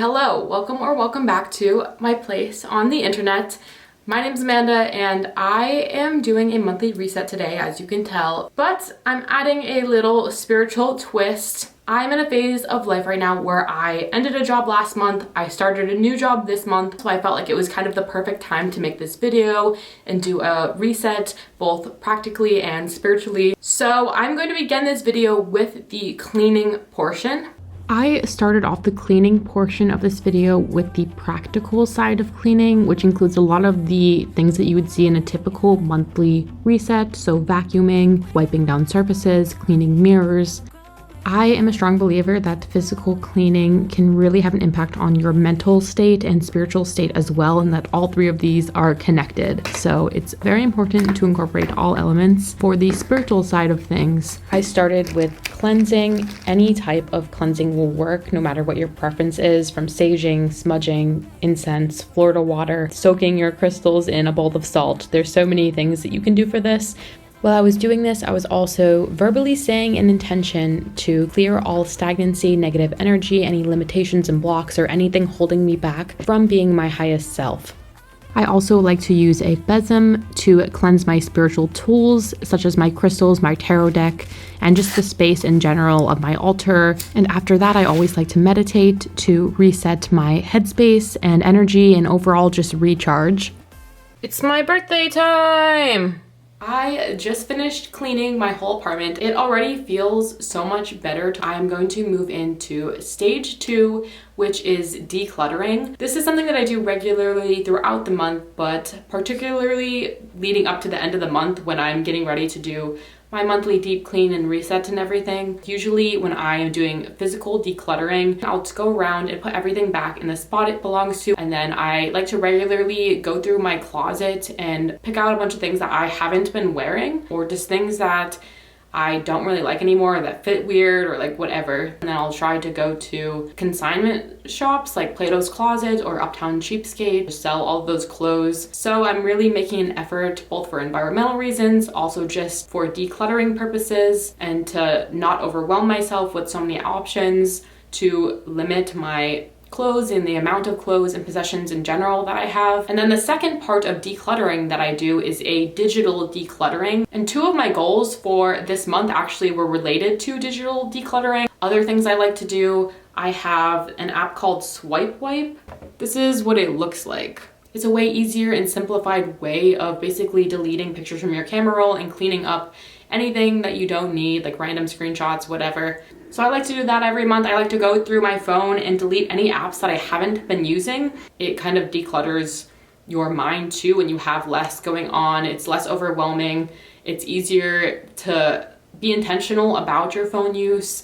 hello, welcome back to my place on the internet. My name's Amanda and I am doing a monthly reset today, as you can tell, but I'm adding a little spiritual twist. I'm in a phase of life right now where I ended a job last month, I started a new job this month, so I felt like it was kind of the perfect time to make this video and do a reset, both practically and spiritually. So I'm going to begin this video with the cleaning portion. I started off the cleaning portion of this video with the practical side of cleaning, which includes a lot of the things that you would see in a typical monthly reset. So vacuuming, wiping down surfaces, cleaning mirrors. I am a strong believer that physical cleaning can really have an impact on your mental state and spiritual state as well, and that all three of these are connected. So it's very important to incorporate all elements. For the spiritual side of things, I started with cleansing. Any type of cleansing will work, no matter what your preference is, from saging, smudging, incense, Florida water, soaking your crystals in a bowl of salt. There's so many things that you can do for this. While I was doing this, I was also verbally saying an intention to clear all stagnancy, negative energy, any limitations and blocks, or anything holding me back from being my highest self. I also like to use a besom to cleanse my spiritual tools, such as my crystals, my tarot deck, and just the space in general of my altar. And after that, I always like to meditate to reset my headspace and energy and overall just recharge. It's my birthday time! I just finished cleaning my whole apartment. It already feels so much better. I'm going to move into stage 2, which is decluttering. This is something that I do regularly throughout the month, but particularly leading up to the end of the month when I'm getting ready to do my monthly deep clean and reset and everything. Usually when I am doing physical decluttering, I'll just go around and put everything back in the spot it belongs to. And then I like to regularly go through my closet and pick out a bunch of things that I haven't been wearing, or just things that I don't really like anymore, that fit weird or like whatever. And then I'll try to go to consignment shops like Plato's Closet or Uptown Cheapskate to sell all of those clothes. So I'm really making an effort, both for environmental reasons, also just for decluttering purposes, and to not overwhelm myself with so many options, to limit my clothes and the amount of clothes and possessions in general that I have. And then the second part of decluttering that I do is a digital decluttering. And 2 of my goals for this month actually were related to digital decluttering. Other things I like to do, I have an app called Swipe Wipe. This is what it looks like. It's a way easier and simplified way of basically deleting pictures from your camera roll and cleaning up anything that you don't need, like random screenshots, whatever. So I like to do that every month. I like to go through my phone and delete any apps that I haven't been using. It kind of declutters your mind too when you have less going on. It's less overwhelming. It's easier to be intentional about your phone use.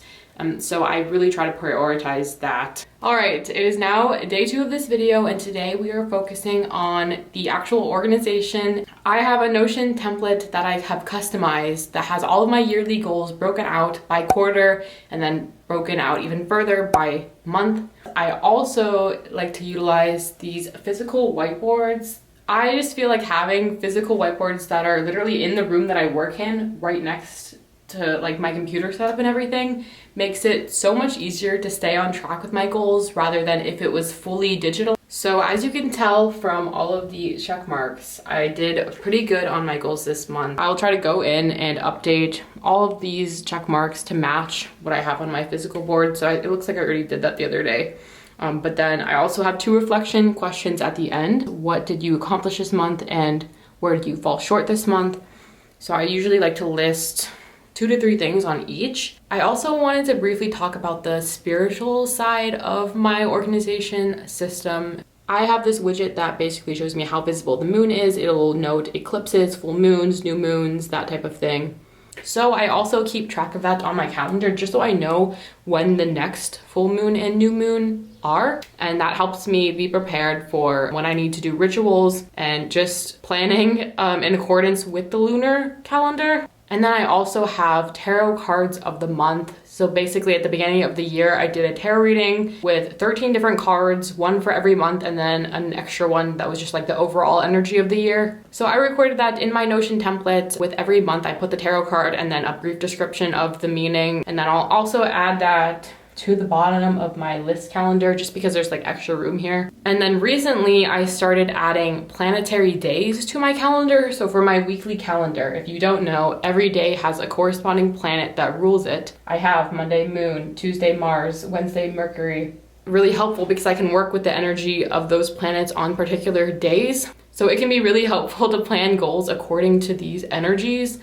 So I really try to prioritize that. All right, it is now day 2 of this video, and today we are focusing on the actual organization. I have a Notion template that I have customized that has all of my yearly goals broken out by quarter and then broken out even further by month. I also like to utilize these physical whiteboards. I just feel like having physical whiteboards that are literally in the room that I work in, right next to like my computer setup and everything, makes it so much easier to stay on track with my goals rather than if it was fully digital. So as you can tell from all of the check marks, I did pretty good on my goals this month. I'll try to go in and update all of these check marks to match what I have on my physical board. So it looks like I already did that the other day. But then I also have 2 reflection questions at the end. What did you accomplish this month and where did you fall short this month? So I usually like to list 2 to 3 things on each. I also wanted to briefly talk about the spiritual side of my organization system. I have this widget that basically shows me how visible the moon is. It'll note eclipses, full moons, new moons, that type of thing. So I also keep track of that on my calendar just so I know when the next full moon and new moon are. And that helps me be prepared for when I need to do rituals and just planning in accordance with the lunar calendar. And then I also have tarot cards of the month. So basically at the beginning of the year, I did a tarot reading with 13 different cards, 1 for every month, and then an extra one that was just like the overall energy of the year. So I recorded that in my Notion template. With every month, I put the tarot card and then a brief description of the meaning. And then I'll also add that to the bottom of my list calendar just because there's like extra room here. And then recently I started adding planetary days to my calendar. So for my weekly calendar, if you don't know, every day has a corresponding planet that rules it. I have Monday Moon, Tuesday Mars, Wednesday Mercury. Really helpful because I can work with the energy of those planets on particular days. So it can be really helpful to plan goals according to these energies.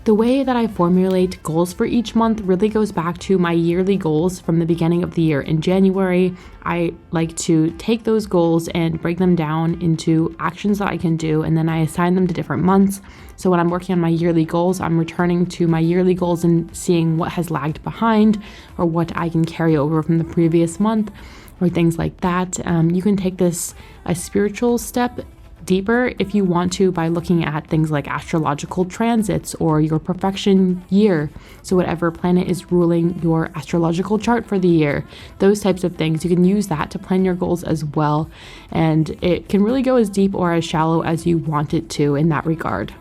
The way that I formulate goals for each month really goes back to my yearly goals from the beginning of the year. In January, I like to take those goals and break them down into actions that I can do, and then I assign them to different months. So when I'm working on my yearly goals, I'm returning to my yearly goals and seeing what has lagged behind or what I can carry over from the previous month or things like that. You can take this a spiritual step deeper if you want to by looking at things like astrological transits or your perfection year. So whatever planet is ruling your astrological chart for the year, those types of things, you can use that to plan your goals as well. And it can really go as deep or as shallow as you want it to in that regard.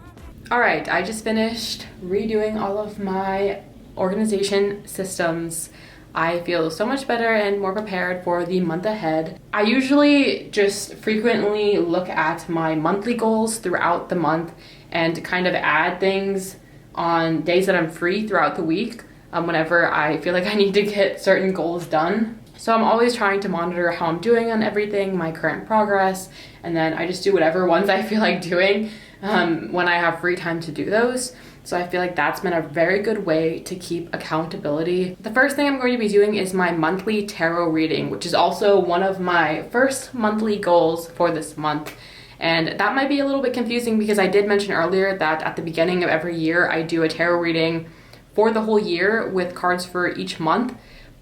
All right, I just finished redoing all of my organization systems. I feel so much better and more prepared for the month ahead. I usually just frequently look at my monthly goals throughout the month and kind of add things on days that I'm free throughout the week whenever I feel like I need to get certain goals done. So I'm always trying to monitor how I'm doing on everything, my current progress, and then I just do whatever ones I feel like doing when I have free time to do those. So I feel like that's been a very good way to keep accountability. The first thing I'm going to be doing is my monthly tarot reading, which is also one of my first monthly goals for this month. And that might be a little bit confusing because I did mention earlier that at the beginning of every year, I do a tarot reading for the whole year with cards for each month.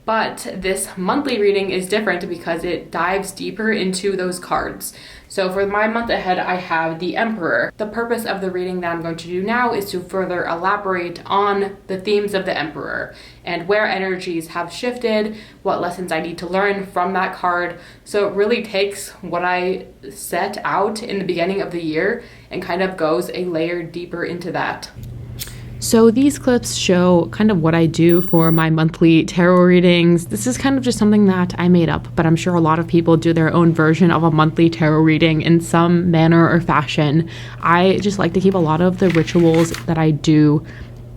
But this monthly reading is different because it dives deeper into those cards. So for my month ahead, I have the Emperor. The purpose of the reading that I'm going to do now is to further elaborate on the themes of the Emperor and where energies have shifted, what lessons I need to learn from that card. So it really takes what I set out in the beginning of the year and kind of goes a layer deeper into that. So these clips show kind of what I do for my monthly tarot readings. This is kind of just something that I made up, but I'm sure a lot of people do their own version of a monthly tarot reading in some manner or fashion. I just like to keep a lot of the rituals that I do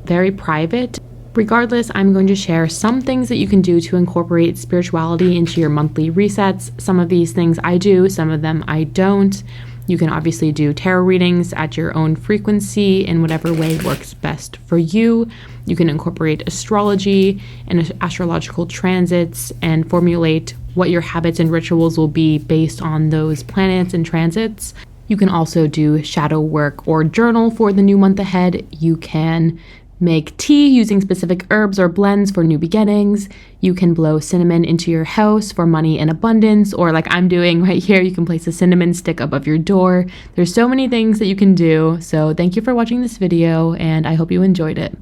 very private. Regardless, I'm going to share some things that you can do to incorporate spirituality into your monthly resets. Some of these things I do, some of them I don't. You can obviously do tarot readings at your own frequency in whatever way works best for you. You can incorporate astrology and astrological transits and formulate what your habits and rituals will be based on those planets and transits. You can also do shadow work or journal for the new month ahead. You can make tea using specific herbs or blends for new beginnings. You can blow cinnamon into your house for money and abundance, or like I'm doing right here, you can place a cinnamon stick above your door. There's so many things that you can do. So thank you for watching this video, and I hope you enjoyed it.